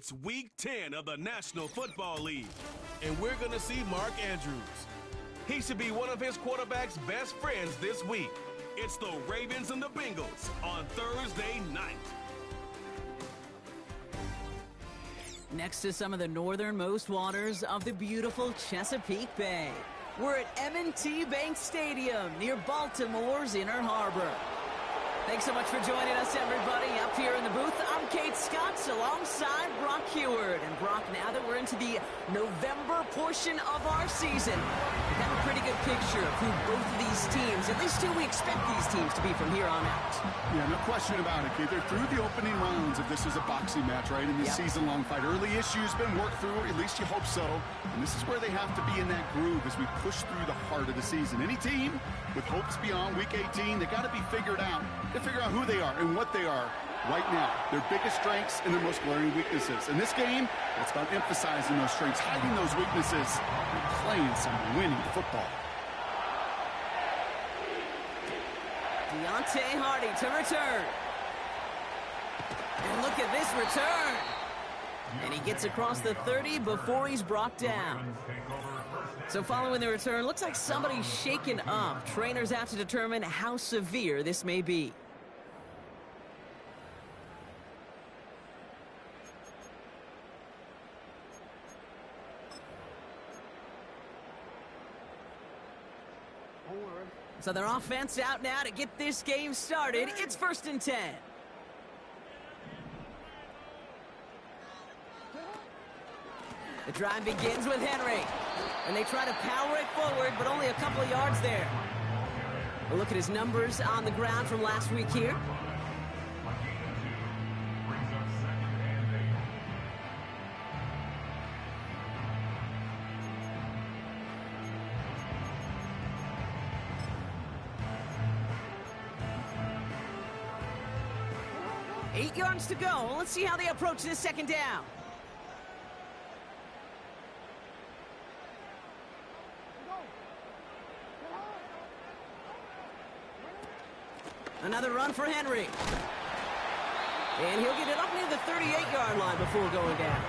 It's Week 10 of the National Football League, and we're going to see Mark Andrews. He should be one of his quarterback's best friends this week. It's the Ravens and the Bengals on Thursday night. Next to some of the northernmost waters of the beautiful Chesapeake Bay, we're at M&T Bank Stadium near Baltimore's Inner Harbor. Thanks so much for joining us, everybody. Up here in the booth, I'm Kate Scotts alongside Brock Heward. And Brock, now that we're into the November portion of our season, we have a pretty good picture of who both of these teams, at least who we expect these teams to be from here on out. Yeah, no question about it, Kate. They're through the opening rounds if this is a boxing match, right? In this season-long fight. Early issues been worked through, at least you hope so. And this is where they have to be in that groove as we push through the heart of the season. Any team with hopes beyond Week 18, they got to be figured out. To figure out who they are and what they are right now, their biggest strengths and their most glaring weaknesses. In this game, it's about emphasizing those strengths, hiding those weaknesses, and playing some winning football. Deontay Hardy to return. And look at this return. And he gets across the 30 before he's brought down. So following the return, looks like somebody's shaken up. Trainers have to determine how severe this may be. So their offense out now to get this game started. It's 1st and 10. The drive begins with Henry. And they try to power it forward, but only a couple of yards there. We'll look at his numbers on the ground from last week here. Eight yards to go. Let's see how they approach this second down. Another run for Henry. And he'll get it up near the 38-yard line before going down.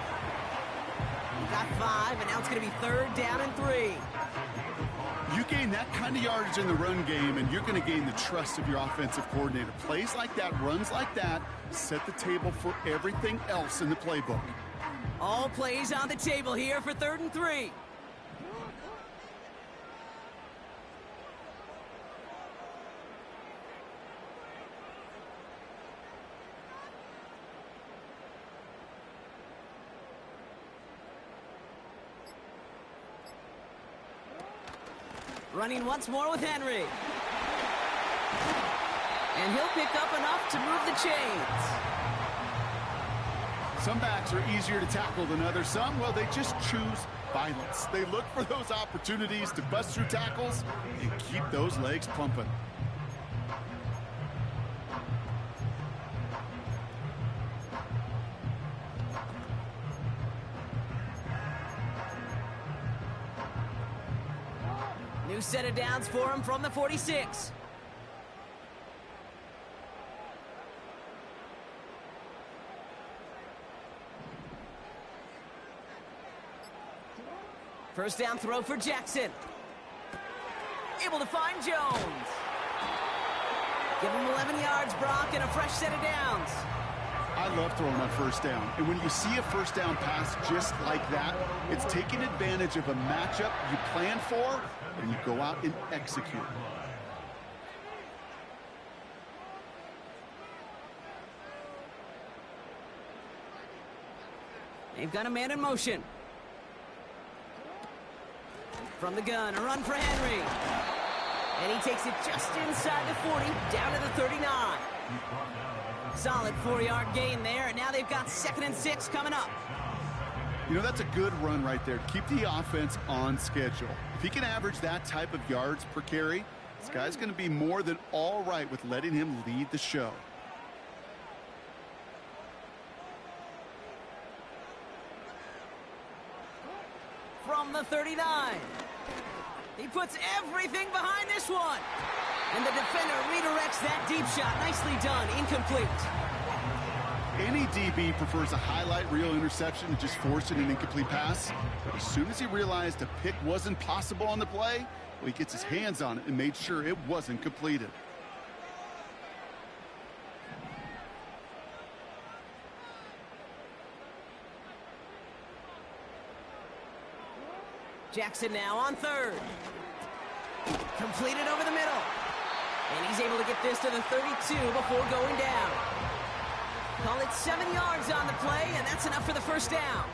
He got 5, and now it's going to be 3rd down and 3. You gain that kind of yardage in the run game, and you're going to gain the trust of your offensive coordinator. Plays like that, runs like that, set the table for everything else in the playbook. All plays on the table here for 3rd and 3. Running once more with Henry. And he'll pick up enough to move the chains. Some backs are easier to tackle than others. Some, well, they just choose violence. They look for those opportunities to bust through tackles and keep those legs pumping. New set of downs for him from the 46. First down throw for Jackson. Able to find Jones. Give him 11 yards, Brock, and a fresh set of downs. I love throwing on first down. And when you see a first down pass just like that, it's taking advantage of a matchup you plan for, and you go out and execute. They've got a man in motion. From the gun, a run for Henry. And he takes it just inside the 40, down to the 39. Solid 4-yard gain there, and now they've got 2nd and 6 coming up. You know, that's a good run right there. Keep the offense on schedule. If he can average that type of yards per carry, this guy's going to be more than all right with letting him lead the show. From the 39. He puts everything behind this one. And the defender redirects that deep shot. Nicely done. Incomplete. Any DB prefers a highlight reel interception to just forcing an incomplete pass. But as soon as he realized a pick wasn't possible on the play, well, he gets his hands on it and made sure it wasn't completed. Jackson now on third. Completed over the middle. And he's able to get this to the 32 before going down. Call it 7 yards on the play, and that's enough for the first down.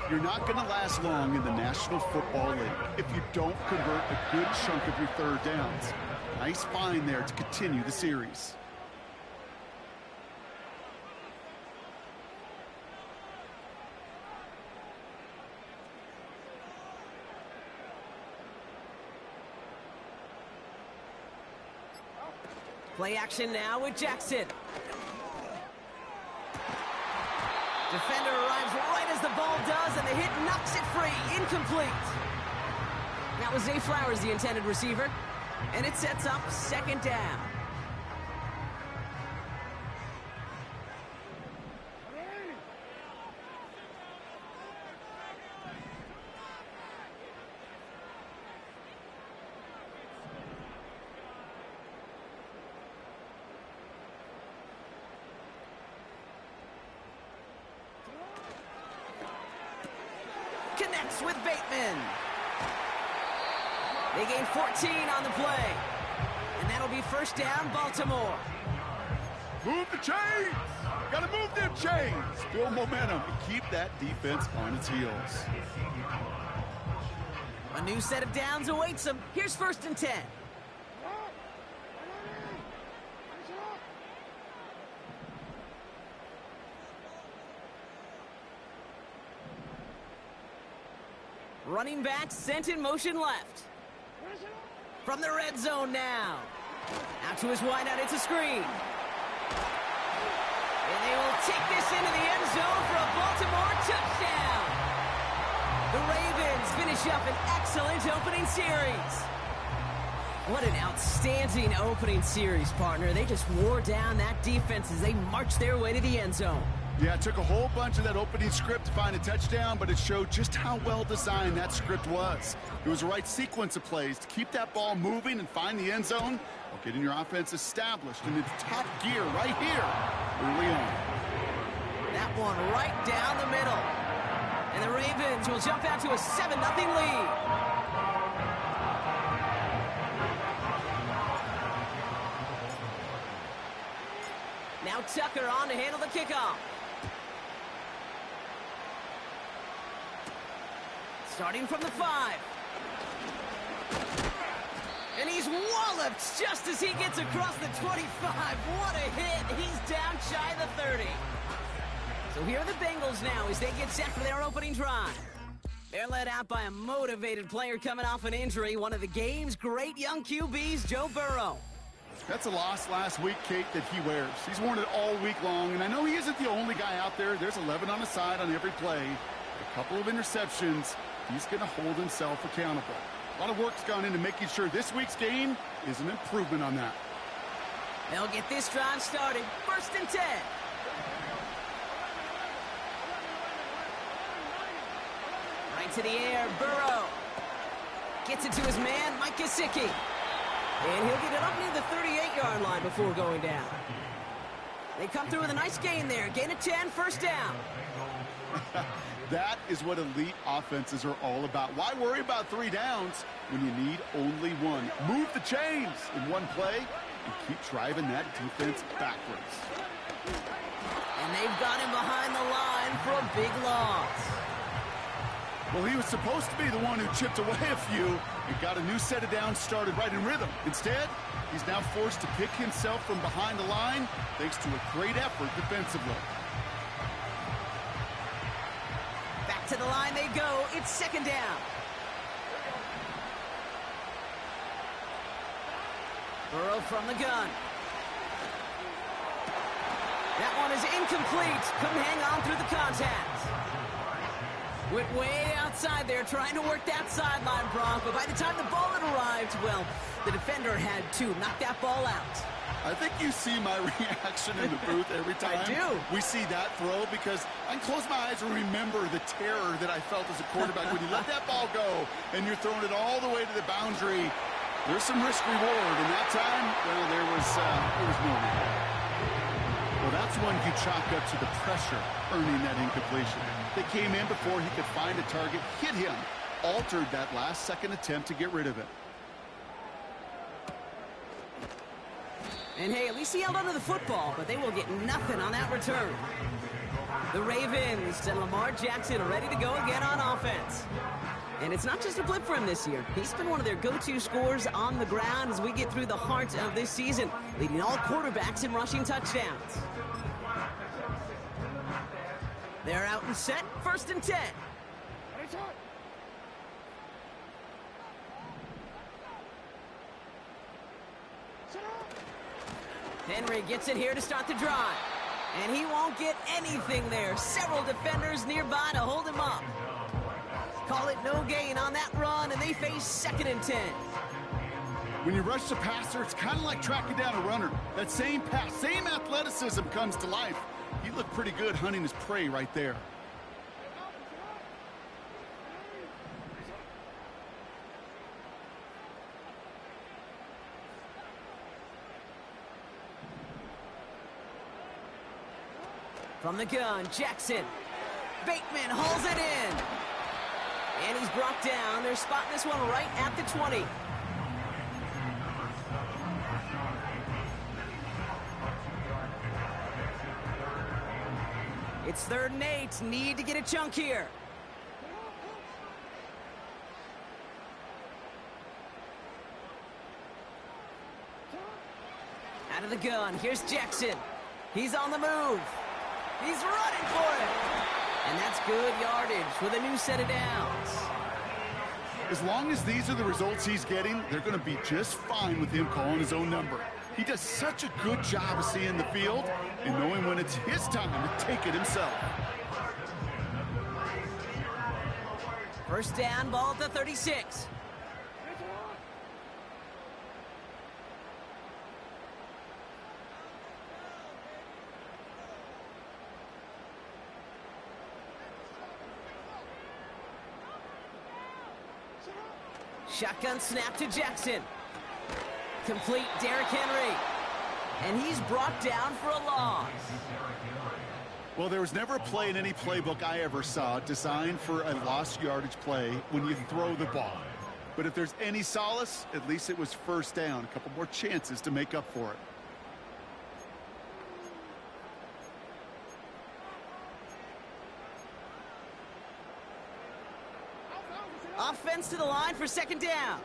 You're not going to last long in the National Football League if you don't convert a good chunk of your third downs. Nice find there to continue the series. Play action now with Jackson. Defender arrives right as the ball does, and the hit knocks it free. Incomplete. That was Zay Flowers, the intended receiver. And it sets up second down. Connects with Bateman. They gain 14 on the play. And that'll be first down, Baltimore. Move the chains! Gotta move them chains! Build momentum and keep that defense on its heels. A new set of downs awaits them. Here's 1st and 10. Running back sent in motion left. From the red zone now. Out to his wideout, it's a screen. And they will take this into the end zone for a Baltimore touchdown. The Ravens finish up an excellent opening series. What an outstanding opening series, partner. They just wore down that defense as they marched their way to the end zone. Yeah, it took a whole bunch of that opening script to find a touchdown, but it showed just how well designed that script was. It was the right sequence of plays to keep that ball moving and find the end zone while getting your offense established in its top gear right here early on. That one right down the middle. And the Ravens will jump out to a 7-0 lead. Now Tucker on to handle the kickoff. Starting from the 5. And he's walloped just as he gets across the 25. What a hit. He's down shy of the 30. So here are the Bengals now as they get set for their opening drive. They're led out by a motivated player coming off an injury, one of the game's great young QBs, Joe Burrow. That's a loss last week, Kate, that he wears. He's worn it all week long, and I know he isn't the only guy out there. There's 11 on the side on every play. A couple of interceptions. He's going to hold himself accountable. A lot of work's gone into making sure this week's game is an improvement on that. They'll get this drive started. 1st and 10. Right to the air, Burrow. Gets it to his man, Mike Gesicki. And he'll get it up near the 38-yard line before going down. They come through with a nice gain there. Gain of 10, first down. That is what elite offenses are all about. Why worry about 3 downs when you need only 1? Move the chains in one play and keep driving that defense backwards. And they've got him behind the line for a big loss. Well, he was supposed to be the one who chipped away a few and got a new set of downs started right in rhythm. Instead, he's now forced to pick himself from behind the line thanks to a great effort defensively. Back to the line they go. It's 2nd down. Burrow from the gun. That one is incomplete. Couldn't hang on through the contact. Went way outside there trying to work that sideline, Bronk. But by the time the ball had arrived, well, the defender had to knock that ball out. I think you see my reaction in the booth every time I do. we see that throw, because I can close my eyes and remember the terror that I felt as a quarterback when you let that ball go and you're throwing it all the way to the boundary. There's some risk reward, and that time, well, there was no reward. Well, that's one you chalk up to the pressure earning that incompletion. They came in before he could find a target, hit him, altered that last second attempt to get rid of it. And hey, at least he held onto the football, but they will get nothing on that return. The Ravens and Lamar Jackson are ready to go again on offense. And it's not just a blip for him this year. He's been one of their go-to scorers on the ground as we get through the heart of this season, leading all quarterbacks in rushing touchdowns. They're out and set, 1st and 10. Henry gets it here to start the drive. And he won't get anything there. Several defenders nearby to hold him up. Call it no gain on that run, and they face 2nd and 10. When you rush the passer, it's kind of like tracking down a runner. That same pass, same athleticism comes to life. He looked pretty good hunting his prey right there. From the gun, Jackson. Bateman hauls it in. And he's brought down. They're spotting this one right at the 20. It's 3rd and 8. Need to get a chunk here. Out of the gun. Here's Jackson. He's on the move. He's running for it. And that's good yardage with a new set of downs. As long as these are the results he's getting, they're going to be just fine with him calling his own number. He does such a good job of seeing the field and knowing when it's his time to take it himself. 1st down, ball at the 36. Shotgun snap to Jackson. Complete, Derrick Henry. And he's brought down for a loss. Well, there was never a play in any playbook I ever saw designed for a lost yardage play when you throw the ball. But if there's any solace, at least it was 1st down. A couple more chances to make up for it. Offense to the line for 2nd down.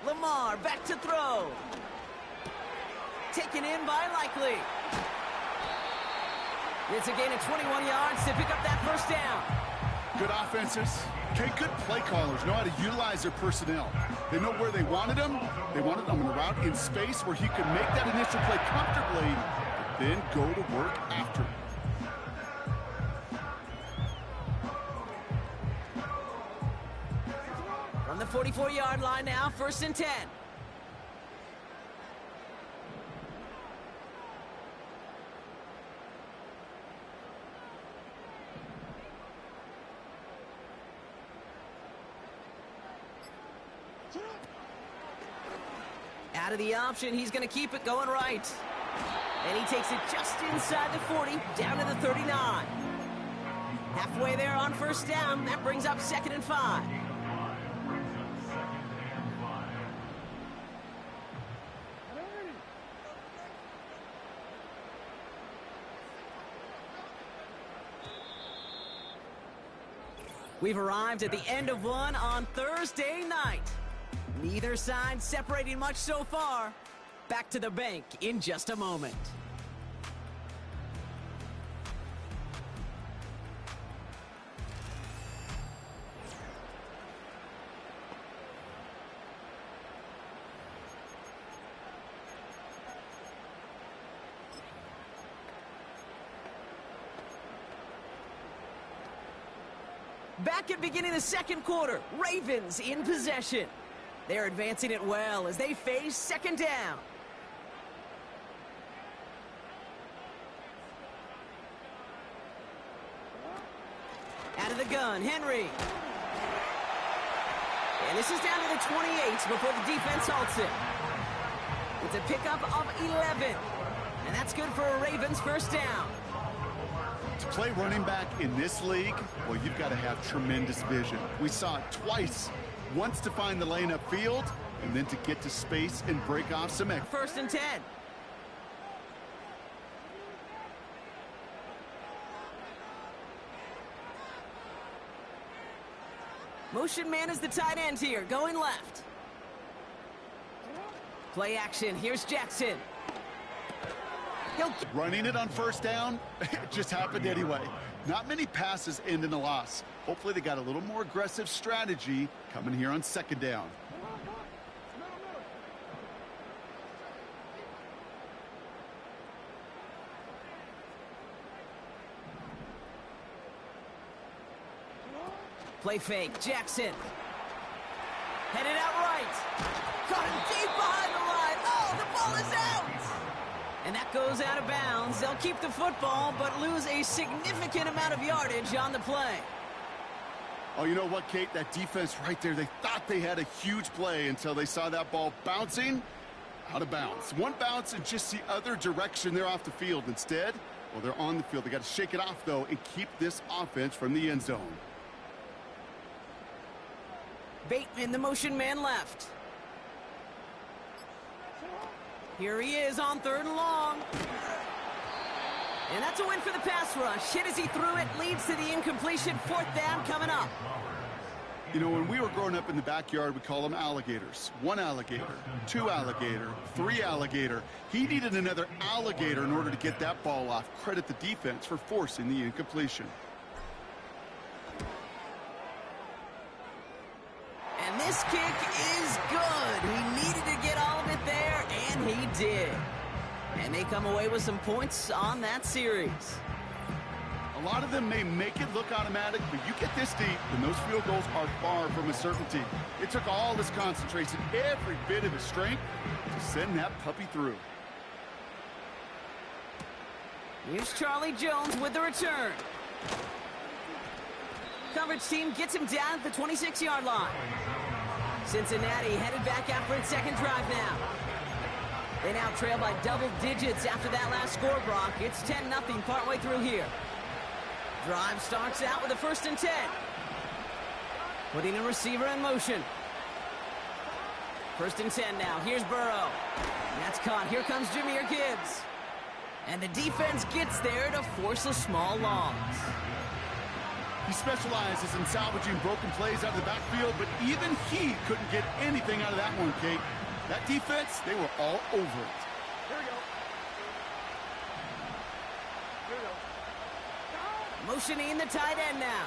Lamar back to throw. Taken in by Likely. It's a gain of 21 yards to pick up that 1st down. Good offenses. Okay, good play callers know how to utilize their personnel. They know where they wanted him. They wanted him on a route in space where he could make that initial play comfortably, then go to work after. From the 44-yard line now, 1st and 10. Out of the option, he's going to keep it going right. And he takes it just inside the 40, down to the 39. Halfway there on 1st down, that brings up 2nd and 5. We've arrived at the end of one on Thursday night. Neither side separating much so far. Back to the bank in just a moment. Back at beginning of the second quarter, Ravens in possession. They're advancing it well as they face second down. Out of the gun, Henry. And this is down to the 28 before the defense halts it. It's a pickup of 11. And that's good for a Ravens first down. To play running back in this league, well, you've got to have tremendous vision. We saw it twice. Once to find the lane upfield, and then to get to space and break off some extra. First and 10. Motion man is the tight end here, going left. Play action, here's Jackson. Running it on first down, it just happened anyway. Not many passes end in a loss. Hopefully they got a little more aggressive strategy coming here on second down. Play fake, Jackson. Headed out right. Caught him deep behind the line. Oh, the ball is out. And that goes out of bounds. They'll keep the football, but lose a significant amount of yardage on the play. Oh, you know what, Kate? That defense right there, they thought they had a huge play until they saw that ball bouncing out of bounds. One bounce and just the other direction, they're off the field. Instead, well, they're on the field. They got to shake it off, though, and keep this offense from the end zone. Bateman, the motion man left. Here he is on third and long. And that's a win for the pass rush. Hit as he threw it, leads to the incompletion. Fourth down coming up. You know, when we were growing up in the backyard, we call them alligators. One alligator, two alligator, three alligator. He needed another alligator in order to get that ball off. Credit the defense for forcing the incompletion. And this kick is good. He needed to get all of it there, and he did. And they come away with some points on that series. A lot of them may make it look automatic, but you get this deep, and those field goals are far from a certainty. It took all his concentration, every bit of his strength, to send that puppy through. Here's Charlie Jones with the return. Coverage team gets him down at the 26-yard line. Cincinnati headed back after its second drive now. They now trail by double digits after that last score, Brock. It's 10-0 partway through here. Drive starts out with a 1st and 10. Putting a receiver in motion. 1st and 10 now. Here's Burrow. That's caught. Here comes Jahmyr Gibbs. And the defense gets there to force a small loss. He specializes in salvaging broken plays out of the backfield, but even he couldn't get anything out of that one, Kate. That defense, they were all over it. Here we go. Here we go. Motioning the tight end now.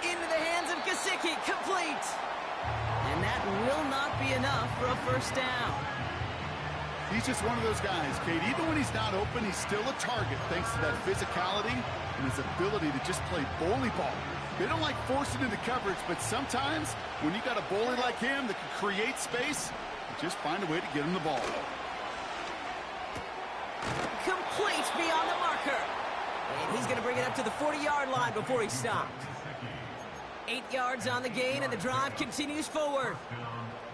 Into the hands of Gesicki, complete. And that will not be enough for a first down. He's just one of those guys, Kate. Even when he's not open, he's still a target thanks to that physicality and his ability to just play bully ball. They don't like forcing into coverage, but sometimes when you got a bully like him that can create space, you just find a way to get him the ball. Complete beyond the marker. And he's going to bring it up to the 40-yard line before he stopped. 8 yards on the gain, and the drive continues forward.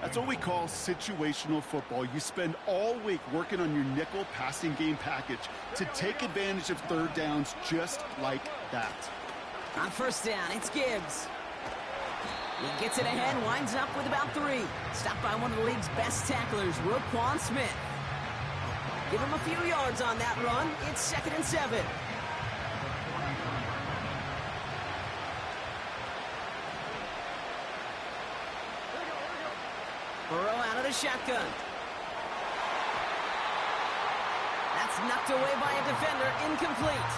That's what we call situational football. You spend all week working on your nickel passing game package to take advantage of third downs just like that. On first down, it's Gibbs. He gets it ahead, winds up with about 3. Stopped by one of the league's best tacklers, Roquan Smith. Give him a few yards on that run. It's 2nd and 7. Burrow out of the shotgun. That's knocked away by a defender, incomplete.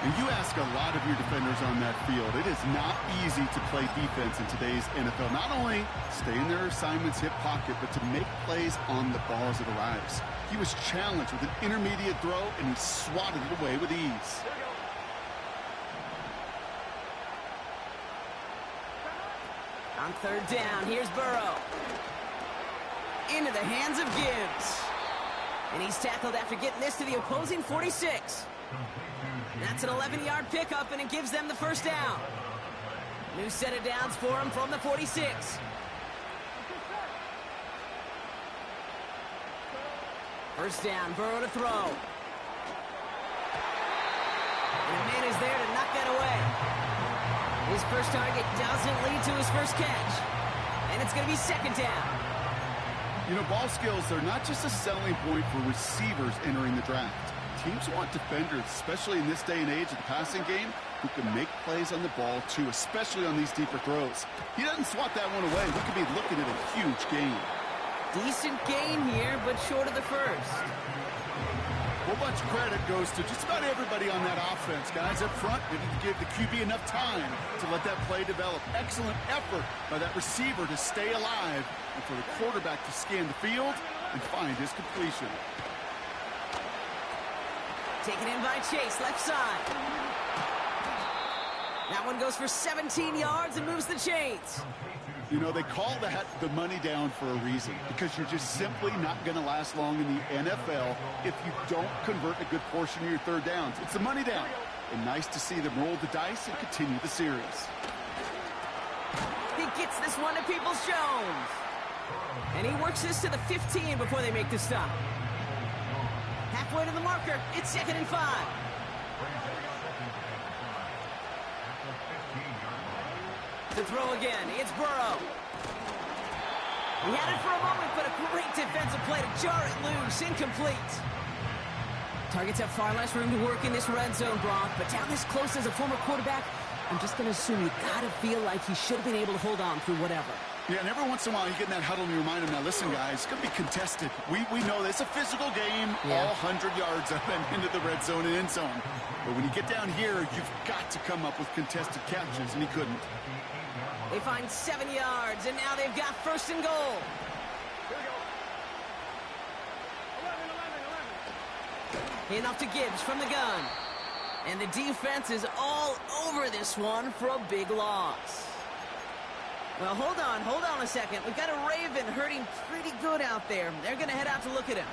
And you ask a lot of your defenders on that field. It is not easy to play defense in today's NFL. Not only stay in their assignment's hip pocket, but to make plays on the ball as it arrives. He was challenged with an intermediate throw, and he swatted it away with ease. On third down, here's Burrow. Into the hands of Gibbs. And he's tackled after getting this to the opposing 46. That's an 11-yard pickup, and it gives them the first down. New set of downs for him from the 46. First down, Burrow to throw. And a man is there to knock that away. His first target doesn't lead to his first catch. And it's going to be second down. You know, ball skills, they're not just a selling point for receivers entering the draft. Teams want defenders, especially in this day and age of the passing game, who can make plays on the ball, too, especially on these deeper throws. He doesn't swat that one away. We could be looking at a huge gain. Decent gain here, but short of the first. A whole bunch of credit goes to just about everybody on that offense. Guys up front, they need to give the QB enough time to let that play develop. Excellent effort by that receiver to stay alive and for the quarterback to scan the field and find his completion. Taken in by Chase, left side. That one goes for 17 yards and moves the chains. You know, they call that the money down for a reason, because you're just simply not going to last long in the NFL if you don't convert a good portion of your third downs. It's the money down. And nice to see them roll the dice and continue the series. He gets this one to Peoples-Jones. And he works this to the 15 before they make the stop. Halfway to the marker, it's 2nd and 5. To throw again, it's Burrow. He had it for a moment, but a great defensive play to jar it loose. Incomplete. Targets have far less room to work in this red zone, Brock, but down this close as a former quarterback, I'm just going to assume you got to feel like he should have been able to hold on through whatever. Yeah, and every once in a while you get in that huddle and you remind him, now listen, guys, it's going to be contested. We know this. It's a physical game, all 100 yards up and into the red zone and end zone. But when you get down here, you've got to come up with contested catches, and he couldn't. They find 7 yards, and now they've got first and goal. Here we go. 11. Hand off to Gibbs from the gun. And the defense is all over this one for a big loss. Well, hold on a second. We've got a Raven hurting pretty good out there. They're going to head out to look at him.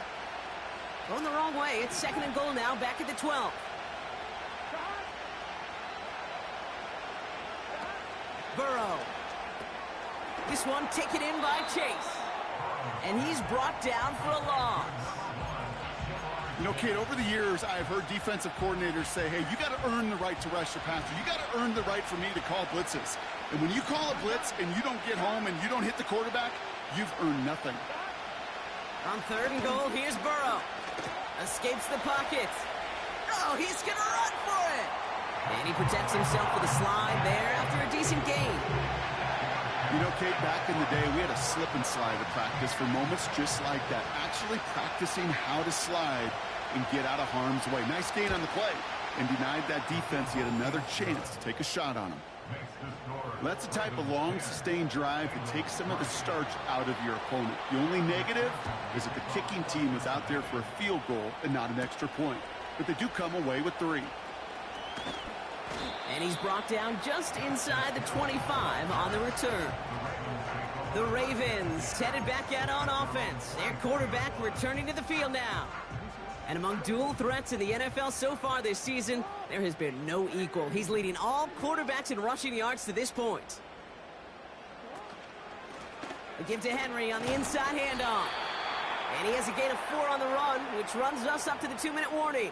Going the wrong way. It's 2nd and goal now, back at the 12. Burrow. This one taken in by Chase. And he's brought down for a loss. You know, Kate, over the years, I've heard defensive coordinators say, hey, you got to earn the right to rush the passer. You got to earn the right for me to call blitzes. And when you call a blitz and you don't get home and you don't hit the quarterback, you've earned nothing. On 3rd and goal, here's Burrow. Escapes the pocket. Oh, he's going to run for it. And he protects himself with a slide there after a decent gain. You know, Kate, back in the day, we had a slip and slide at practice for moments just like that. Actually practicing how to slide and get out of harm's way. Nice gain on the play, and denied that defense yet another chance to take a shot on him. That's the type of long, sustained drive that takes some of the starch out of your opponent. The only negative is that the kicking team is out there for a field goal and not an extra point. But they do come away with 3. And he's brought down just inside the 25 on the return. The Ravens headed back out on offense. Their quarterback returning to the field now. And among dual threats in the NFL so far this season, there has been no equal. He's leading all quarterbacks in rushing yards to this point. A give to Henry on the inside handoff. And he has a gain of 4 on the run, which runs us up to the 2-minute warning.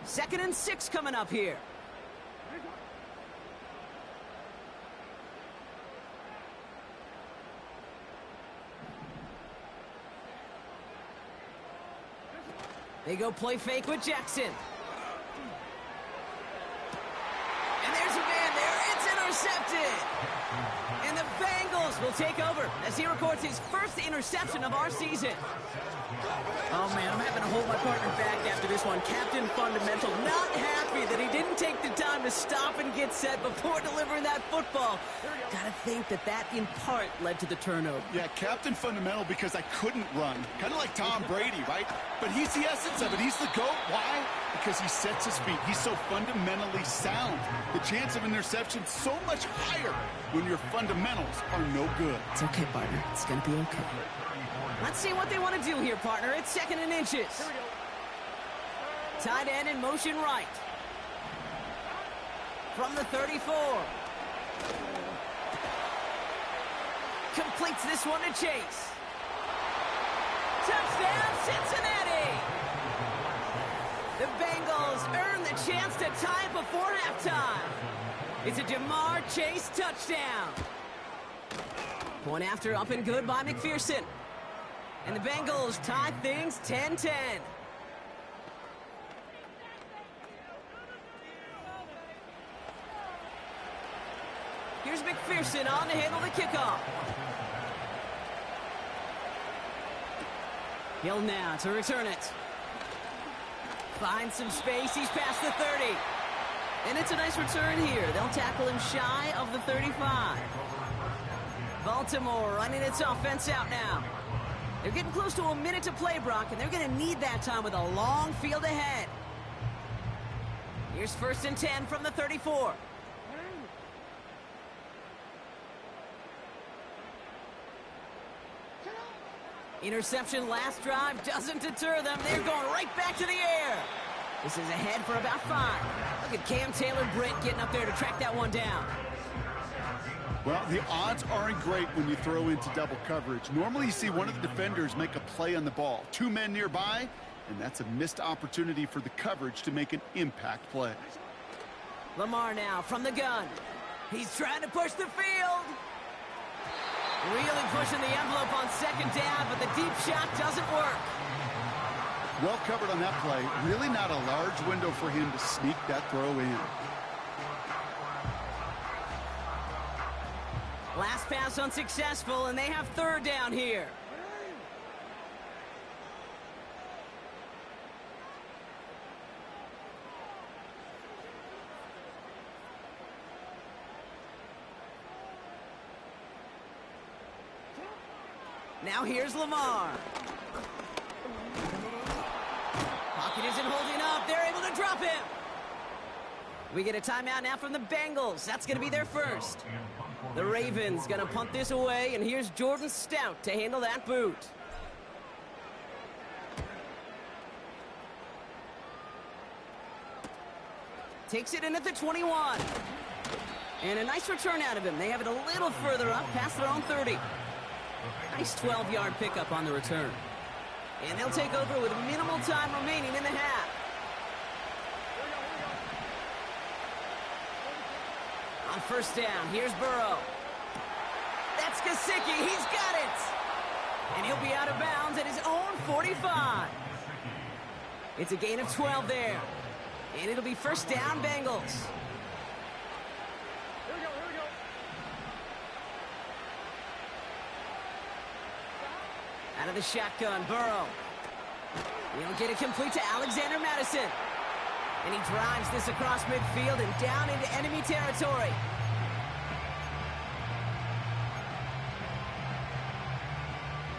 Second and 6 coming up here. They go play fake with Jackson. And there's a man there. It's intercepted. And the Bengals will take over as he records his first interception of our season. Oh, man, I'm having to hold my partner back after this one. Captain Fundamental not happy that he didn't take the time to stop and get set before delivering that football. Gotta think that in part led to the turnover. Yeah, Captain Fundamental because I couldn't run. Kind of like Tom Brady, right? But he's the essence of it. He's the GOAT. Why? Because he sets his feet. He's so fundamentally sound. The chance of interception so much higher when your fundamentals are no good. It's okay, partner. It's gonna be okay. Let's see what they want to do here, partner. It's 2nd and inches. Tight end in motion right. From the 34. Completes this one to Chase. Touchdown, Cincinnati! The Bengals earn the chance to tie it before halftime. It's a Jamar Chase touchdown. Point after up and good by McPherson. And the Bengals tie things 10-10. Here's McPherson on to handle the kickoff. Hill now to return it. Finds some space. He's past the 30. And it's a nice return here. They'll tackle him shy of the 35. Baltimore running its offense out now. They're getting close to a minute to play, Brock, and they're going to need that time with a long field ahead. Here's 1st and 10 from the 34. Interception last drive doesn't deter them. They're going right back to the air. This is ahead for about 5. Look at Cam Taylor-Britt getting up there to track that one down. Well, the odds aren't great when you throw into double coverage. Normally you see one of the defenders make a play on the ball. 2 men nearby, and that's a missed opportunity for the coverage to make an impact play. Lamar now from the gun. He's trying to push the field. Really pushing the envelope on 2nd down, but the deep shot doesn't work. Well covered on that play. Really not a large window for him to sneak that throw in. Last pass unsuccessful, and they have 3rd down here. Now here's Lamar. Pocket isn't holding up. They're able to drop him. We get a timeout now from the Bengals. That's going to be their first. The Ravens going to punt this away, and here's Jordan Stout to handle that boot. Takes it in at the 21. And a nice return out of him. They have it a little further up, past their own 30. Nice 12-yard pickup on the return. And they'll take over with minimal time remaining in the half. On 1st down, here's Burrow. That's Gesicki. He's got it. And he'll be out of bounds at his own 45. It's a gain of 12 there. And it'll be 1st down, Bengals. Out of the shotgun, Burrow. He'll get it complete to Alexander Madison. And he drives this across midfield and down into enemy territory.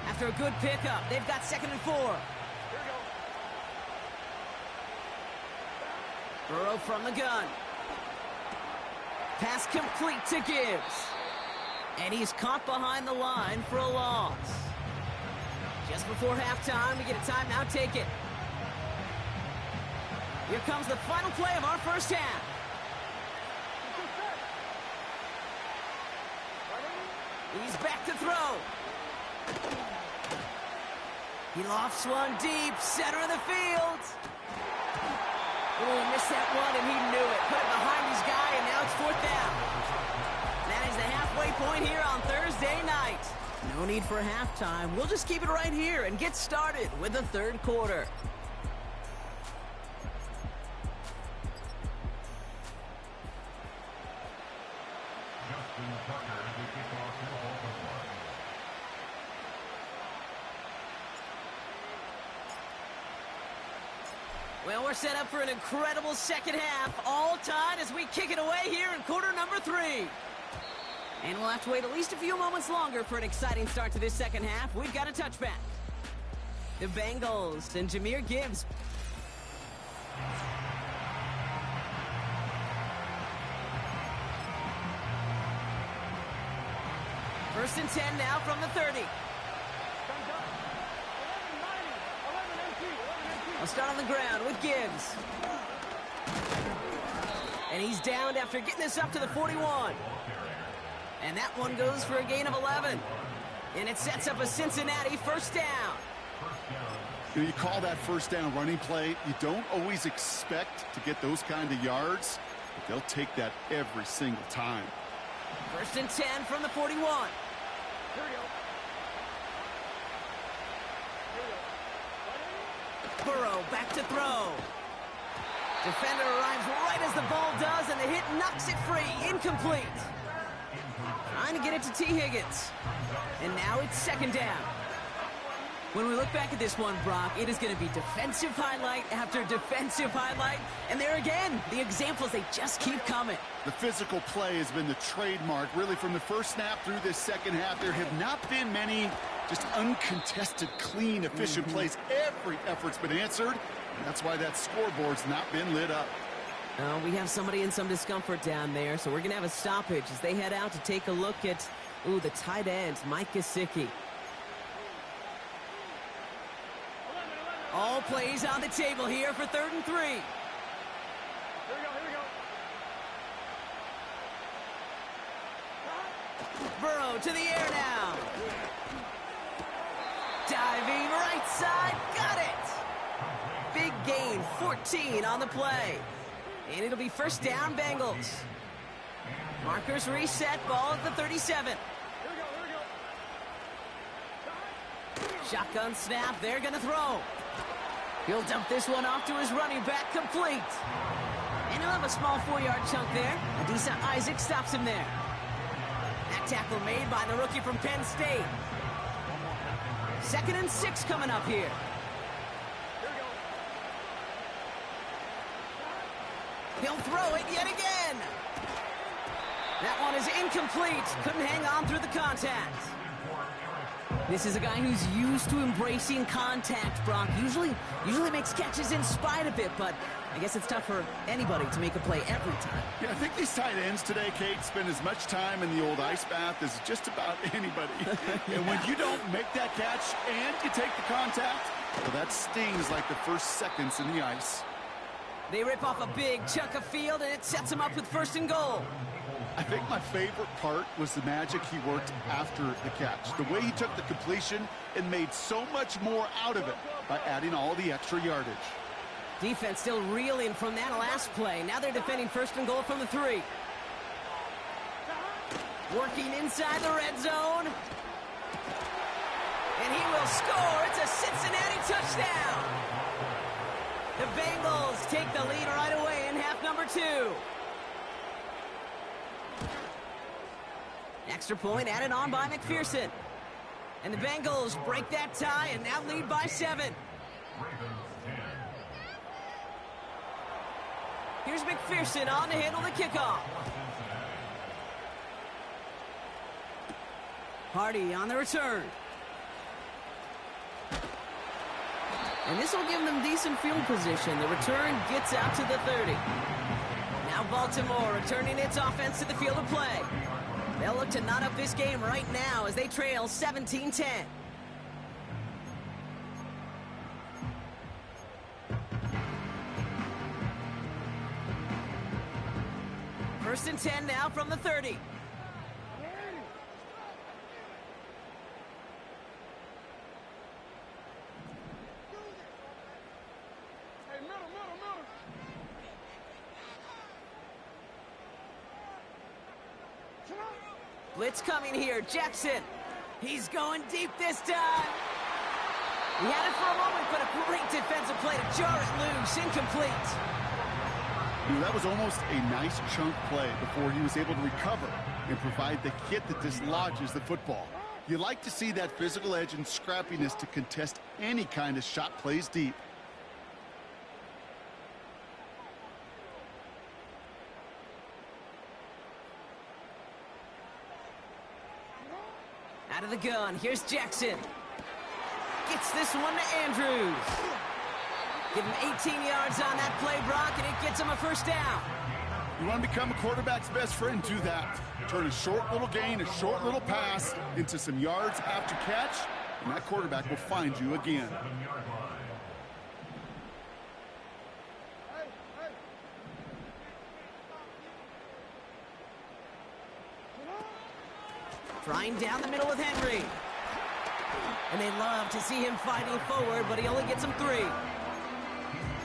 After a good pickup, they've got 2nd and 4. Burrow from the gun. Pass complete to Gibbs. And he's caught behind the line for a loss. Just before halftime, we get a timeout taken. Here comes the final play of our first half. He's back to throw. He lofts one deep, center of the field. Oh, missed that one, and he knew it. Put it behind his guy, and now it's 4th down. That is the halfway point here on Thursday night. No need for halftime. We'll just keep it right here and get started with the 3rd quarter. Well, we're set up for an incredible second half, all tied as we kick it away here in quarter number 3. And we'll have to wait at least a few moments longer for an exciting start to this second half. We've got a touchback. The Bengals and Jahmyr Gibbs. First and 10 now from the 30. I'll start on the ground with Gibbs. And he's downed after getting this up to the 41. And that one goes for a gain of 11. And it sets up a Cincinnati first down. You call that first down running play. You don't always expect to get those kind of yards, but they'll take that every single time. First and 10 from the 41. Here we go. Burrow back to throw. Defender arrives right as the ball does, and the hit knocks it free. Incomplete. Trying to get it to T. Higgins. And now it's second down. When we look back at this one, Brock, it is going to be defensive highlight after defensive highlight. And there again, the examples, they just keep coming. The physical play has been the trademark, really, from the first snap through this second half. There have not been many just uncontested, clean, efficient plays. Every effort's been answered, and that's why that scoreboard's not been lit up. We have somebody in some discomfort down there, so we're going to have a stoppage as they head out to take a look at, the tight end, Mike Gesicki. All plays on the table here for 3rd and 3. Here we go. Burrow to the air now. Diving right side, got it. Big gain, 14 on the play. And it'll be first down, Bengals. Markers reset, ball at the 37. Here we go. Shotgun snap, they're going to throw. He'll dump this one off to his running back, complete. And he'll have a small 4-yard chunk there. Adisa Isaac stops him there. That tackle made by the rookie from Penn State. 2nd and 6 coming up here. He'll throw it yet again. That one is incomplete. Couldn't hang on through the contact. This is a guy who's used to embracing contact, Brock. Usually makes catches in spite of it, but I guess it's tough for anybody to make a play every time. Yeah, I think these tight ends today, Kate, spend as much time in the old ice bath as just about anybody. Yeah. And when you don't make that catch and you take the contact, well, that stings like the first seconds in the ice. They rip off a big chunk of field, and it sets them up with 1st and goal. I think my favorite part was the magic he worked after the catch. The way he took the completion and made so much more out of it by adding all the extra yardage. Defense still reeling from that last play. Now they're defending 1st and goal from the 3. Working inside the red zone. And he will score. It's a Cincinnati touchdown. The Bengals take the lead right away in half number 2. Extra point added on by McPherson. And the Bengals break that tie and now lead by 7. Here's McPherson on to handle the kickoff. Hardy on the return. And this will give them decent field position. The return gets out to the 30. Now Baltimore returning its offense to the field of play. They'll look to knot up this game right now as they trail 17-10. First and 10 now from the 30. Hey, middle. Blitz coming here. Jackson. He's going deep this time. He had it for a moment, but a great defensive play to jar it loose. Incomplete. That was almost a nice chunk play before he was able to recover and provide the hit that dislodges the football. You like to see that physical edge and scrappiness to contest any kind of shot plays deep. Out of the gun, here's Jackson. Gets this one to Andrews. Give him 18 yards on that play, Brock, and it gets him a first down. You want to become a quarterback's best friend, do that. Turn a short little gain, a short little pass into some yards after catch, and that quarterback will find you again. Trying down the middle with Henry. And they love to see him fighting forward, but he only gets him 3.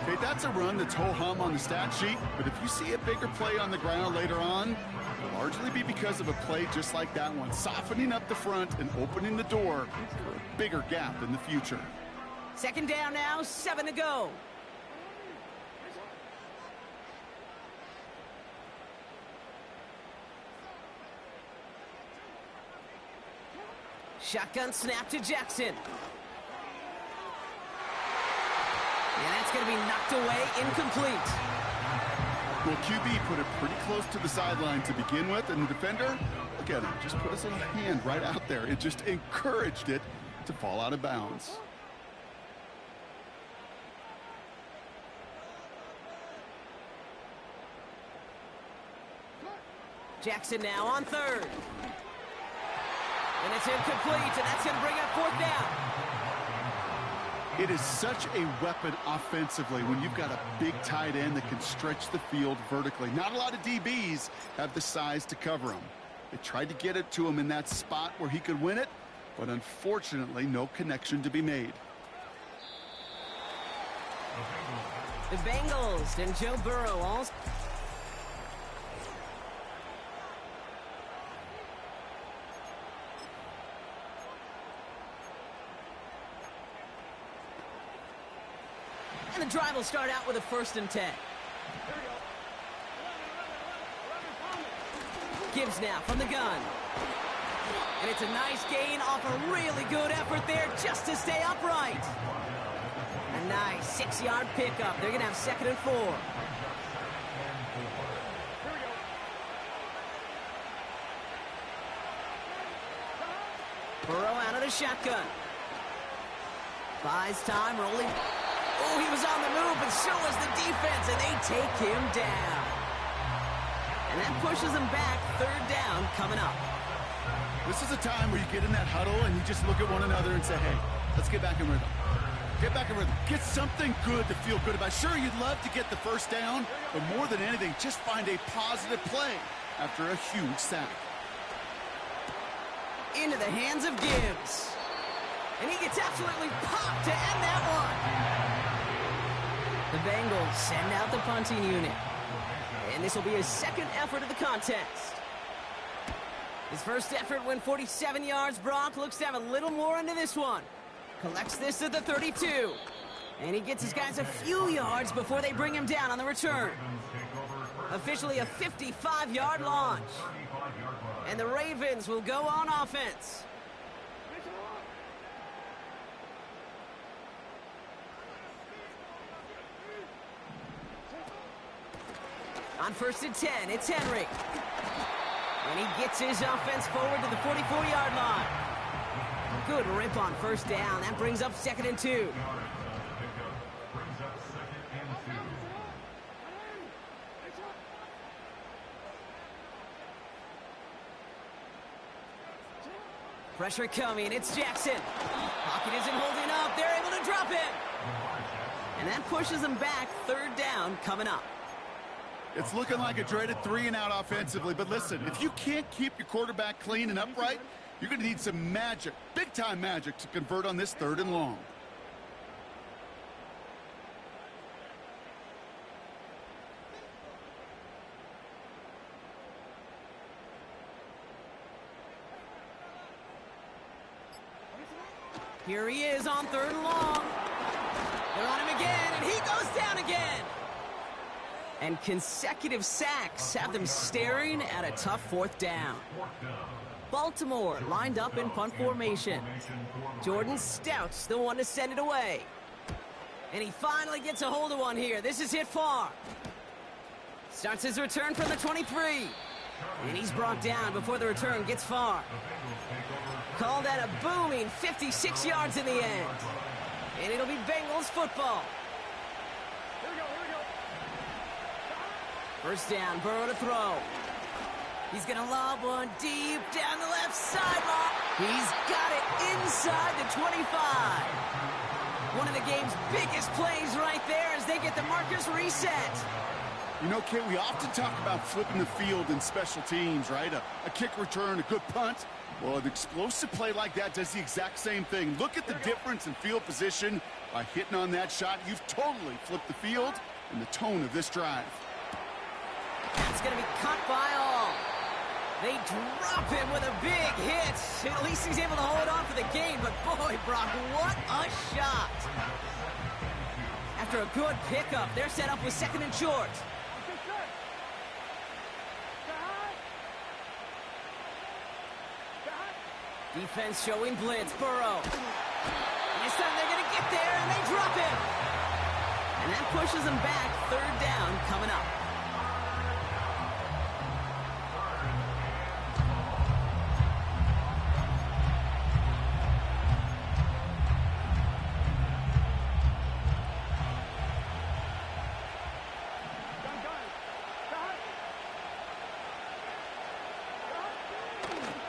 Okay, that's a run that's ho-hum on the stat sheet, but if you see a bigger play on the ground later on, it'll largely be because of a play just like that one, softening up the front and opening the door for a bigger gap in the future. Second down now, 7 to go. Shotgun snap to Jackson. And that's going to be knocked away, incomplete. Well, QB put it pretty close to the sideline to begin with, and the defender, look at him, just put his little hand right out there. It just encouraged it to fall out of bounds. Jackson now on 3rd. And it's incomplete, and that's going to bring up 4th down. It is such a weapon offensively when you've got a big tight end that can stretch the field vertically. Not a lot of DBs have the size to cover him. They tried to get it to him in that spot where he could win it, but unfortunately, no connection to be made. The Bengals and Joe Burrow all... And the drive will start out with a 1st and 10. Gibbs now from the gun. And it's a nice gain off a really good effort there just to stay upright. A nice 6-yard pickup. They're going to have 2nd and 4. Burrow out of the shotgun. Buys time, rolling. Oh, he was on the move, but so was the defense, and they take him down. And that pushes them back. 3rd down coming up. This is a time where you get in that huddle and you just look at one another and say, hey, let's get back in rhythm. Get back in rhythm. Get something good to feel good about. Sure, you'd love to get the 1st down, but more than anything, just find a positive play after a huge sack. Into the hands of Gibbs. And he gets absolutely popped to end that one. The Bengals send out the punting unit. And this will be his 2nd effort of the contest. His first effort went 47 yards. Brock looks to have a little more into this one. Collects this at the 32. And he gets his guys a few yards before they bring him down on the return. Officially a 55-yard launch. And the Ravens will go on offense. On 1st and 10, it's Henry. And he gets his offense forward to the 44-yard line. Good rip on 1st down. That brings up 2nd and 2. Pressure coming. It's Jackson. Pocket isn't holding up. They're able to drop it. And that pushes them back. 3rd down coming up. It's looking like a dreaded 3-and-out offensively, but listen, if you can't keep your quarterback clean and upright, you're going to need some magic, big-time magic, to convert on this 3rd and long. Here he is on 3rd and long. They're on him again, and he goes down again. And consecutive sacks have them staring at a tough 4th down. Baltimore lined up in punt formation. Jordan Stout's the one to send it away. And he finally gets a hold of one here. This is hit far. Starts his return from the 23. And he's brought down before the return gets far. Called at a booming 56 yards in the end. And it'll be Bengals football. Here we go, here we go. First down, Burrow to throw. He's going to lob one deep down the left sideline. He's got it inside the 25. One of the game's biggest plays right there as they get the markers reset. You know, Kate, we often talk about flipping the field in special teams, right? A kick return, a good punt. Well, an explosive play like that does the exact same thing. Look at the difference in field position. By hitting on that shot, you've totally flipped the field and the tone of this drive. That's going to be cut by all. They drop him with a big hit. At least he's able to hold on for the game, but boy, Brock, what a shot. After a good pickup, they're set up with second and short. Defense showing blitz, Burrow. And this time they're going to get there, and they drop him. And that pushes them back. Third down coming up.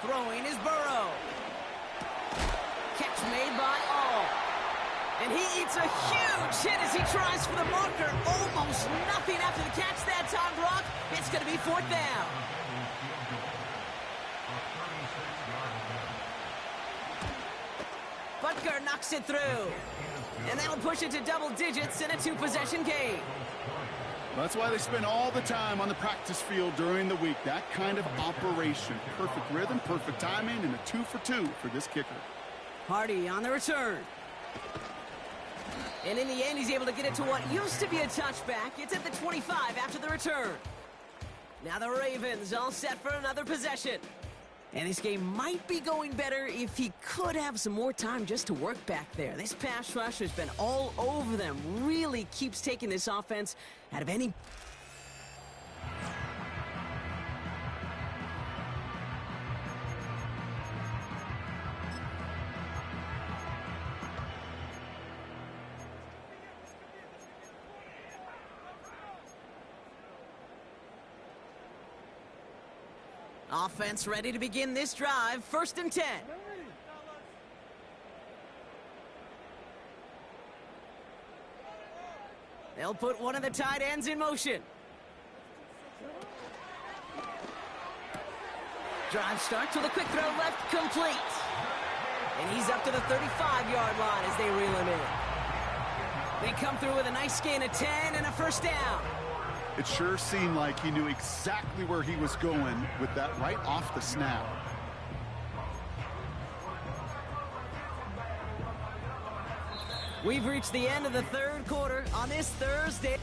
Throwing is Burrow. Catch made by all. And he eats a huge hit as he tries for the marker. Almost nothing after the catch that time, Brock. It's going to be fourth down. Butker knocks it through. And that'll push it to double digits in a two-possession game. That's why they spend all the time on the practice field during the week. That kind of operation. Perfect rhythm, perfect timing, and a 2-for-2 for this kicker. Hardy on the return. And in the end, he's able to get it to what used to be a touchback. It's at the 25 after the return. Now the Ravens all set for another possession. And this game might be going better if he could have some more time just to work back there. This pass rush has been all over them. Really keeps taking this offense out of any... Offense ready to begin this drive. First and 10. They'll put one of the tight ends in motion. Drive starts with a quick throw left, complete. And he's up to the 35-yard line as they reel him in. They come through with a nice gain of 10 and a first down. It sure seemed like he knew exactly where he was going with that right off the snap. We've reached the end of the third quarter on this Thursday.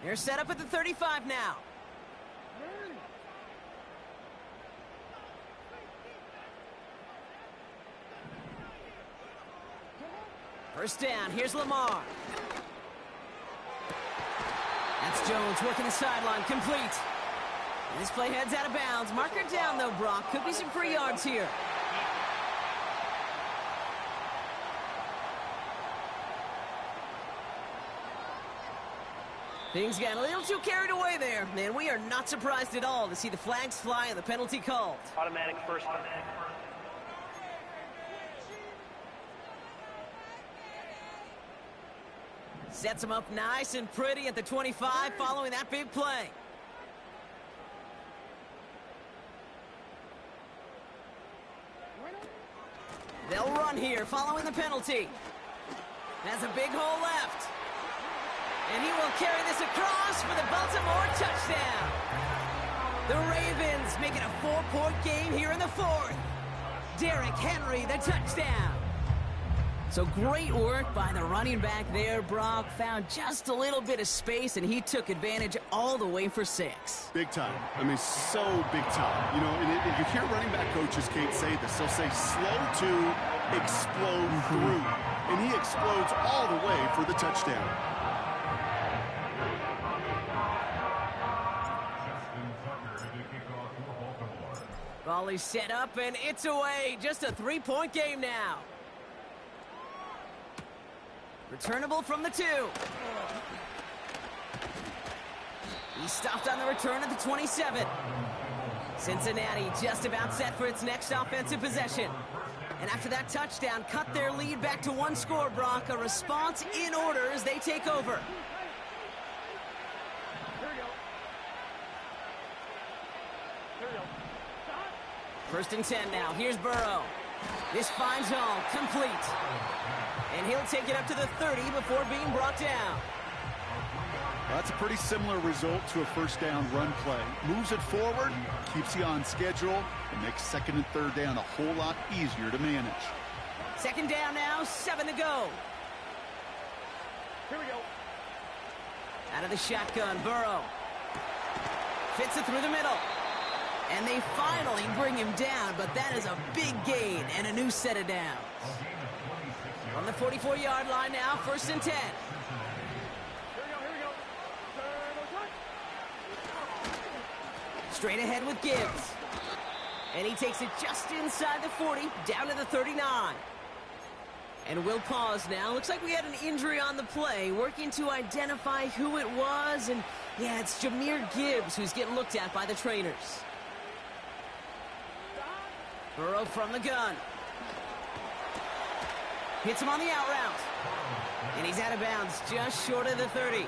They're set up at the 35 now. First down, here's Lamar. That's Jones working the sideline, complete. And this play heads out of bounds. Marker down though, Brock. Could be some free yards here. Things got a little too carried away there, and we are not surprised at all to see the flags fly and the penalty called. Automatic first. Sets him up nice and pretty at the 25 following that big play. They'll run here following the penalty. Has a big hole left. And he will carry this across for the Baltimore touchdown. The Ravens make it a 4-point game here in the fourth. Derrick Henry, the touchdown. So great work by the running back there. Brock found just a little bit of space, and he took advantage all the way for 6. Big time. I mean, so big time. You know, and you hear running back coaches, Kate, say this. They'll say slow to explode through. And he explodes all the way for the touchdown. Volley set up, and it's away. Just a 3-point game now. Returnable from the 2. He's stopped on the return at the 27. Cincinnati just about set for its next offensive possession. And after that touchdown, cut their lead back to 1 score, Brock. A response in order as they take over. Here we go. Here we go. First and 10 now. Here's Burrow. This finds home, complete. And he'll take it up to the 30 before being brought down. That's a pretty similar result to a first down run play. Moves it forward, keeps you on schedule, and makes second and third down a whole lot easier to manage. Second down now, 7 to go. Here we go. Out of the shotgun, Burrow. Fits it through the middle. And they finally bring him down, but that is a big gain and a new set of downs. On the 44-yard line now, first and 10. Here we go. Here we go. Straight ahead with Gibbs. And he takes it just inside the 40, down to the 39. And we'll pause now. Looks like we had an injury on the play, working to identify who it was. And, yeah, it's Jahmyr Gibbs who's getting looked at by the trainers. Burrow from the gun. Hits him on the out route. And he's out of bounds just short of the 30.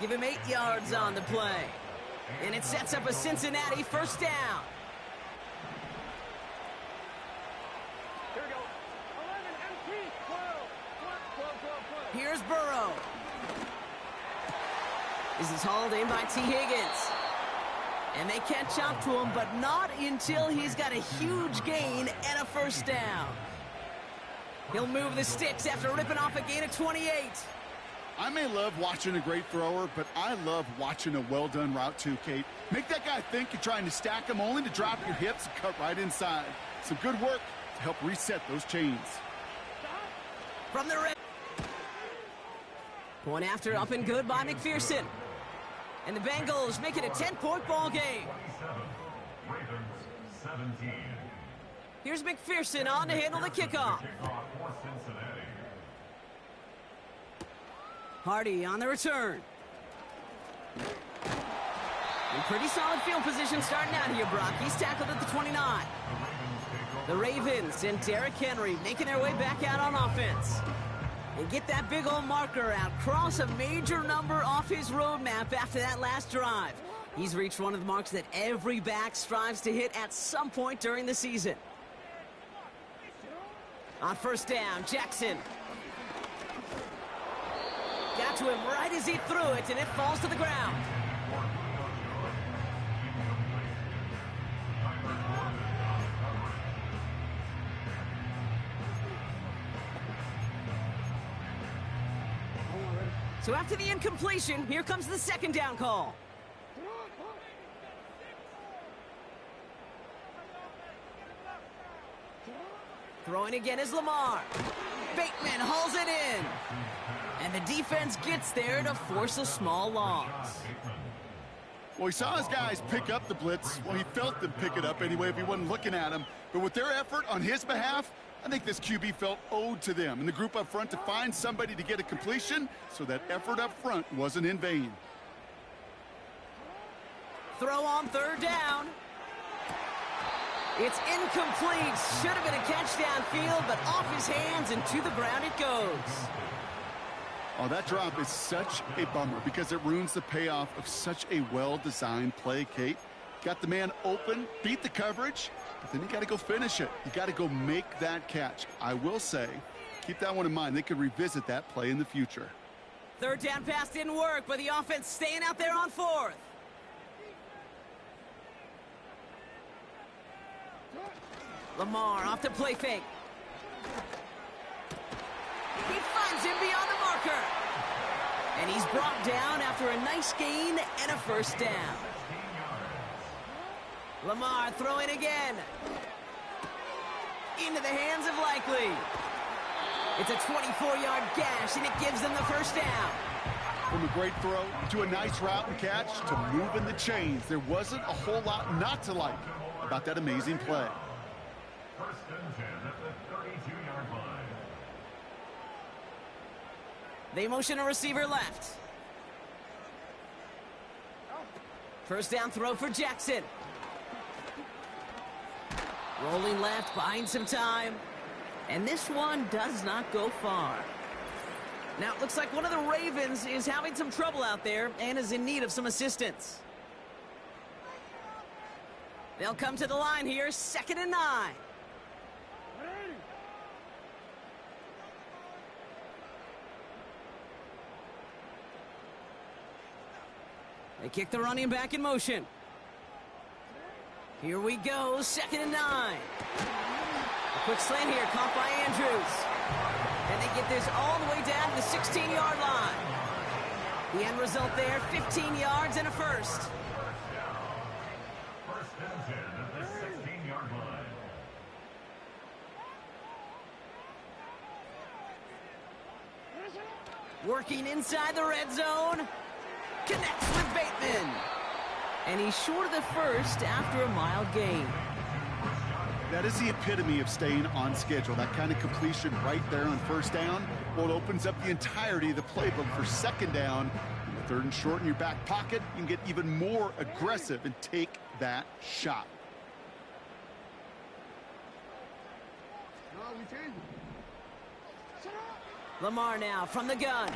Give him 8 yards on the play. And it sets up a Cincinnati first down. Here we go. 11 MT 12. 12. Here's Burrow. This is hauled in by T. Higgins. And they catch up to him, but not until he's got a huge gain and a first down. He'll move the sticks after ripping off a gain of 28. I may love watching a great thrower, but I love watching a well-done route too, Kate. Make that guy think you're trying to stack him only to drop your hips and cut right inside. Some good work to help reset those chains. From the red. Point after, up and good by McPherson. And the Bengals make it a 10-point ball game. Here's McPherson on to handle the kickoff. Hardy on the return. In pretty solid field position starting out here, Brock. He's tackled at the 29. The Ravens and Derrick Henry making their way back out on offense. And get that big old marker out. Cross a major number off his roadmap after that last drive. He's reached one of the marks that every back strives to hit at some point during the season. On first down, Jackson. Got to him right as he threw it, and it falls to the ground. So after the incompletion, here comes the second down call. Throwing again is Lamar. Bateman hauls it in. And the defense gets there to force a small loss. Well, he saw his guys pick up the blitz. Well, he felt them pick it up anyway if he wasn't looking at him. But with their effort on his behalf, I think this QB felt owed to them and the group up front to find somebody to get a completion, so that effort up front wasn't in vain. Throw on third down. It's incomplete. Should have been a catch downfield, but off his hands and to the ground it goes. Oh, that drop is such a bummer because it ruins the payoff of such a well-designed play, Kate. Got the man open, beat the coverage, but then you got to go finish it. You got to go make that catch. I will say, keep that one in mind. They could revisit that play in the future. Third down pass didn't work, but the offense staying out there on fourth. Lamar off the play fake. Sends him beyond the marker. And he's brought down after a nice gain and a first down. Lamar throwing again. Into the hands of Likely. It's a 24-yard gash, and it gives them the first down. From a great throw to a nice route and catch to moving the chains, there wasn't a whole lot not to like about that amazing play. First and 10 at the 32-yard line. They motion a receiver left. First down throw for Jackson. Rolling left, buying some time. And this one does not go far. Now, it looks like one of the Ravens is having some trouble out there and is in need of some assistance. They'll come to the line here, 2nd and 9. They kick the running back in motion. Here we go, 2nd and 9. A quick slant here, caught by Andrews. And they get this all the way down to the 16-yard line. The end result there, 15 yards and a first. First and 10 at the 16-yard line. Working inside the red zone. Connects with Bateman. And he's short of the first after a mild gain. That is the epitome of staying on schedule. That kind of completion right there on first down. Well, it opens up the entirety of the playbook for second down. And the 3rd and short in your back pocket, you can get even more aggressive and take that shot. Lamar now from the gun.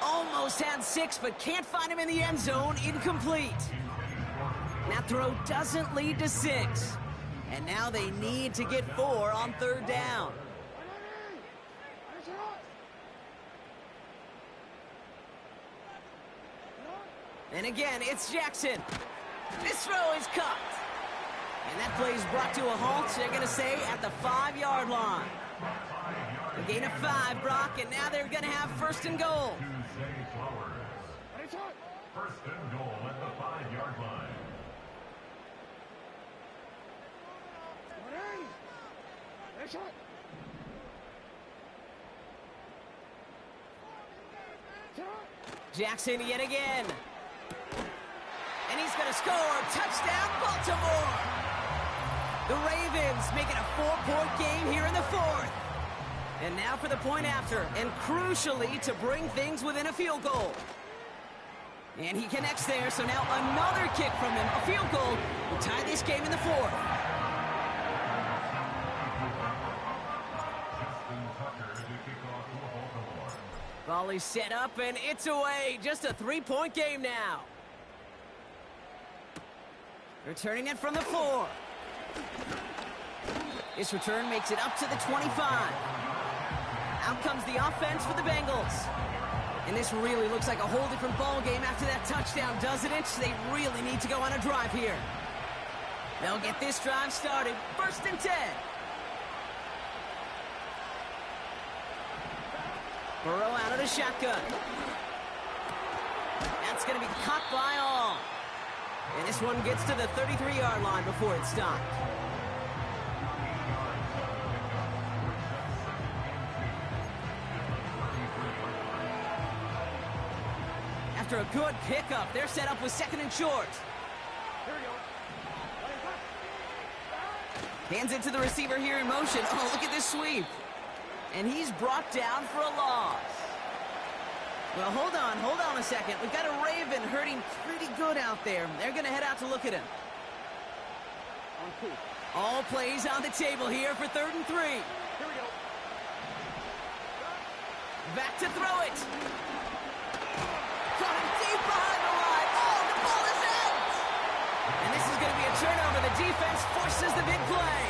Almost had 6, but can't find him in the end zone. Incomplete. That throw doesn't lead to 6. And now they need to get 4 on 3rd down. And again, it's Jackson. This throw is caught. And that play is brought to a halt, they're going to say, at the 5-yard line. A gain of 5, Brock, and now they're going to have 1st and goal. First and goal at the 5-yard line. Jackson yet again. And he's going to score. Touchdown, Baltimore. The Ravens making a 4-point game here in the 4th. And now for the point after, and crucially to bring things within a field goal. And he connects there, so now another kick from him, a field goal, will tie this game in the 4th. Volley set up, and it's away. Just a 3-point game now. Returning it from the 4. This return makes it up to the 25. Out comes the offense for the Bengals. And this really looks like a whole different ball game after that touchdown, doesn't it? They really need to go on a drive here. They'll get this drive started. 1st and 10. Burrow out of the shotgun. That's going to be caught by all. And this one gets to the 33-yard line before it's stopped. After a good pickup, they're set up with 2nd and short. Hands it to the receiver here in motion. Oh, look at this sweep. And he's brought down for a loss. Well, hold on a second. We've got a Raven hurting pretty good out there. They're going to head out to look at him. All plays on the table here for 3rd and 3. Here we go. Back to throw it. Caught him deep behind the line. Oh, the ball is out. And this is going to be a turnover. The defense forces the big play.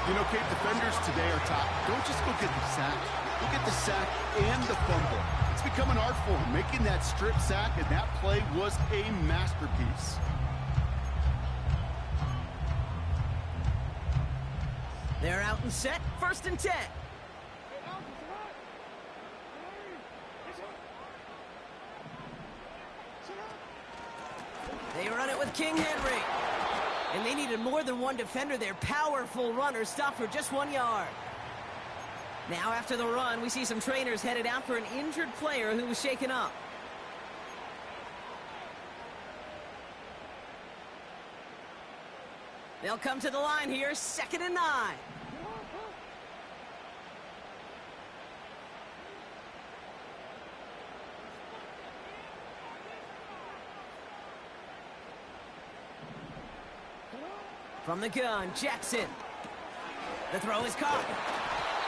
You know, Kate, defenders today are taught, don't just go get the sack. Go get the sack and the fumble. It's become an art form, making that strip sack, and that play was a masterpiece. They're out and set. 1st and 10. with King Henry. And they needed more than one defender. Their powerful runner stopped for just 1 yard. Now after the run, we see some trainers headed out for an injured player who was shaken up. They'll come to the line here, 2nd and 9. From the gun, Jackson. The throw is caught.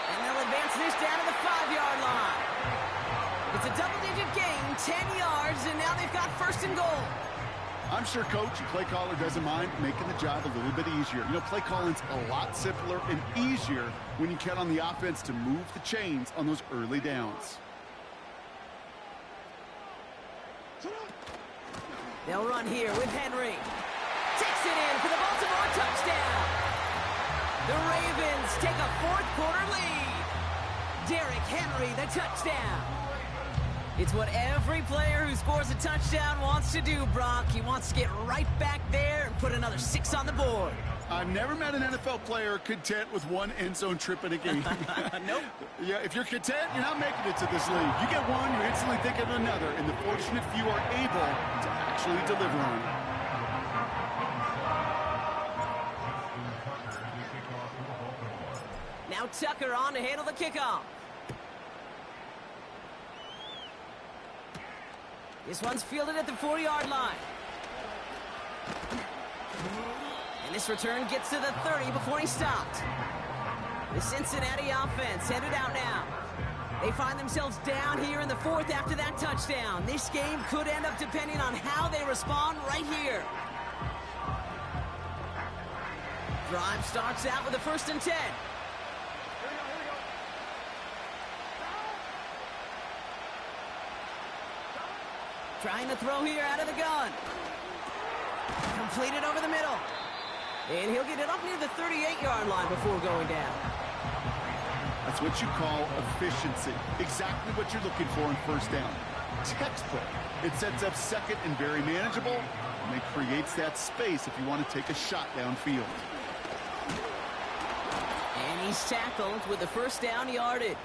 And they'll advance this down to the 5-yard line. It's a double-digit gain, 10 yards, and now they've got 1st and goal. I'm sure coach and play caller doesn't mind making the job a little bit easier. You know, play calling's a lot simpler and easier when you count on the offense to move the chains on those early downs. They'll run here with Henry. Takes it in for the Baltimore touchdown. The Ravens take a 4th quarter lead. Derrick Henry, the touchdown. It's what every player who scores a touchdown wants to do, Brock. He wants to get right back there and put another 6 on the board. I've never met an NFL player content with one end zone trip in a game. Nope. Yeah, if you're content, you're not making it to this league. You get one, you're instantly thinking of another, and the fortunate few are able to actually deliver on it. Now Tucker on to handle the kickoff. This one's fielded at the 4-yard line. And this return gets to the 30 before he stopped. The Cincinnati offense headed out now. They find themselves down here in the 4th after that touchdown. This game could end up depending on how they respond right here. Drive starts out with a 1st and 10. Trying to throw here out of the gun. Completed over the middle. And he'll get it up near the 38-yard line before going down. That's what you call efficiency. Exactly what you're looking for in 1st down. Textbook. It sets up 2nd and very manageable, and it creates that space if you want to take a shot downfield. And he's tackled with the 1st down yardage.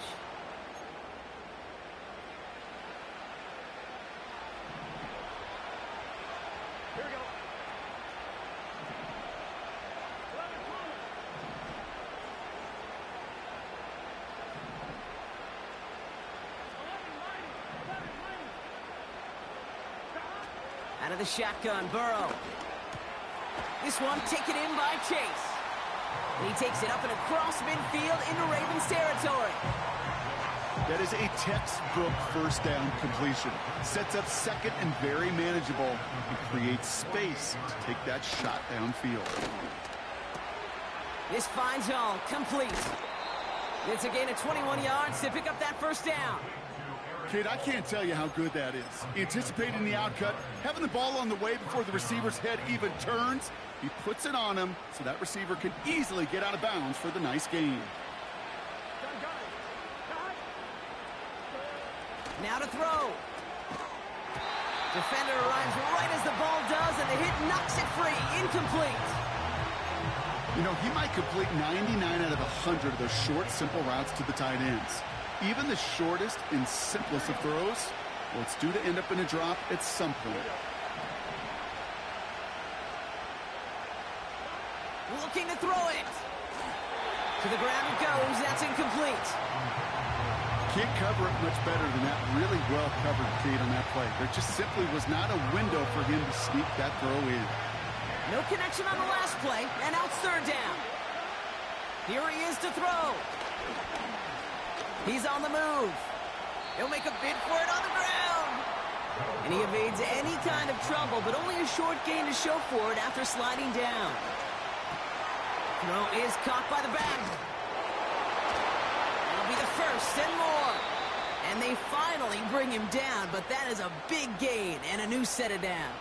Out of the shotgun, Burrow. This one taken in by Chase. And he takes it up and across midfield into Ravens territory. That is a textbook 1st down completion. Sets up 2nd and very manageable and creates space to take that shot downfield. This finds Hall, complete. It's a gain of 21 yards to pick up that 1st down. Kid, I can't tell you how good that is. Anticipating the outcut, having the ball on the way before the receiver's head even turns, he puts it on him so that receiver can easily get out of bounds for the nice gain. Now to throw. Defender arrives right as the ball does, and the hit knocks it free. Incomplete. You know, he might complete 99 out of 100 of those short, simple routes to the tight ends. Even the shortest and simplest of throws, well, it's due to end up in a drop at some point. Looking to throw it. To the ground it goes. That's incomplete. Can't cover it much better than that really well-covered kid on that play. There just simply was not a window for him to sneak that throw in. No connection on the last play, and now it's 3rd down. Here he is to throw. He's on the move. He'll make a bid for it on the ground. And he evades any kind of trouble, but only a short gain to show for it after sliding down. Throw is caught by the back. That'll be the 1st and more. And they finally bring him down, but that is a big gain and a new set of downs.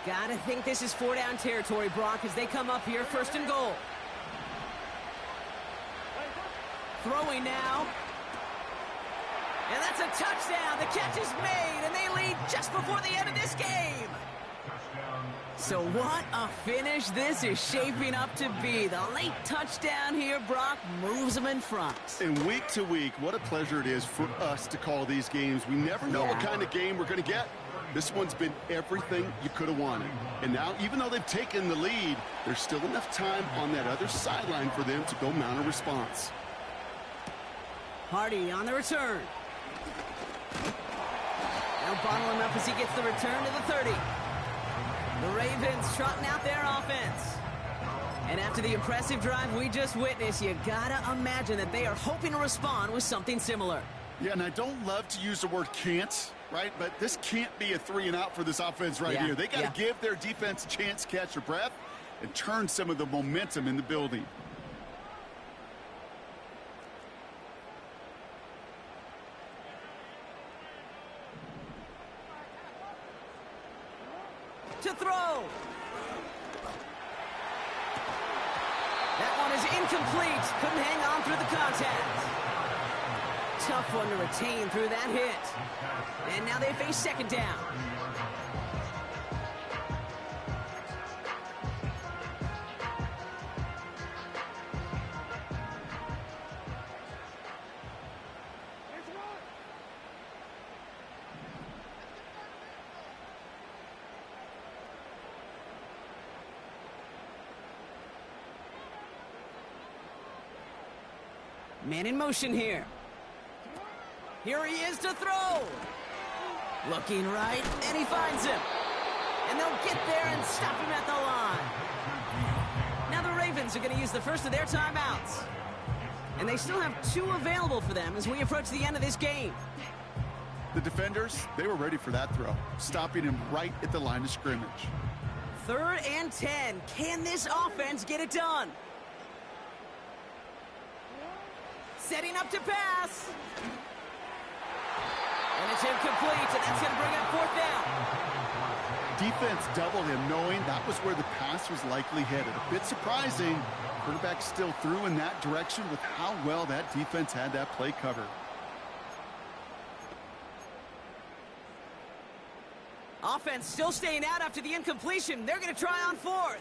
Gotta think this is 4-down territory, Brock, as they come up here, 1st and goal. Throwing now. And that's a touchdown. The catch is made, and they lead just before the end of this game. So what a finish this is shaping up to be. The late touchdown here, Brock, moves them in front. And week to week, what a pleasure it is for us to call these games. We never know what kind of game we're going to get. This one's been everything you could have wanted. And now, even though they've taken the lead, there's still enough time on that other sideline for them to go mount a response. Hardy on the return. They'll bottle him up as he gets the return to the 30. The Ravens trotting out their offense. And after the impressive drive we just witnessed, you gotta imagine that they are hoping to respond with something similar. Yeah, and I don't love to use the word can't, right? But this can't be a 3-and-out for this offense here. They got to give their defense a chance to catch their breath and turn some of the momentum in the building. To throw. That one is incomplete. Couldn't hang on through the contact. Tough one to retain through that hit. And now they face second down. Man in motion here. Here he is to throw. Looking right, and he finds him. And they'll get there and stop him at the line. Now the Ravens are going to use the first of their timeouts. And they still have 2 available for them as we approach the end of this game. The defenders, they were ready for that throw, stopping him right at the line of scrimmage. 3rd and 10. Can this offense get it done? Setting up to pass. And it's incomplete, and that's going to bring up 4th down. Defense doubled him, knowing that was where the pass was likely headed. A bit surprising. Quarterback still threw in that direction with how well that defense had that play covered. Offense still staying out after the incompletion. They're going to try on 4th.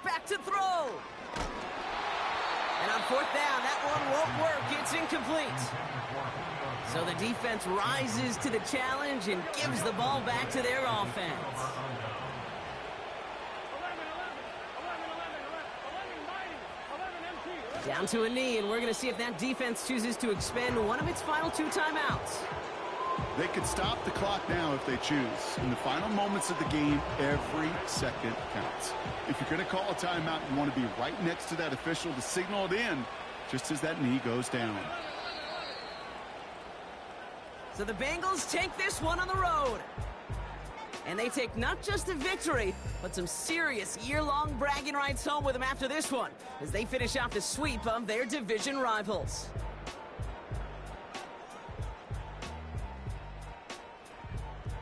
Back to throw. And on 4th down, that one won't work. It's incomplete. So the defense rises to the challenge and gives the ball back to their offense. 11 MT. Down to a knee, and we're going to see if that defense chooses to expend one of its final 2 timeouts. They could stop the clock now if they choose. In the final moments of the game, every second counts. If you're going to call a timeout, you want to be right next to that official to signal it in just as that knee goes down. So the Bengals take this one on the road. And they take not just a victory, but some serious year-long bragging rights home with them after this one, as they finish off the sweep of their division rivals.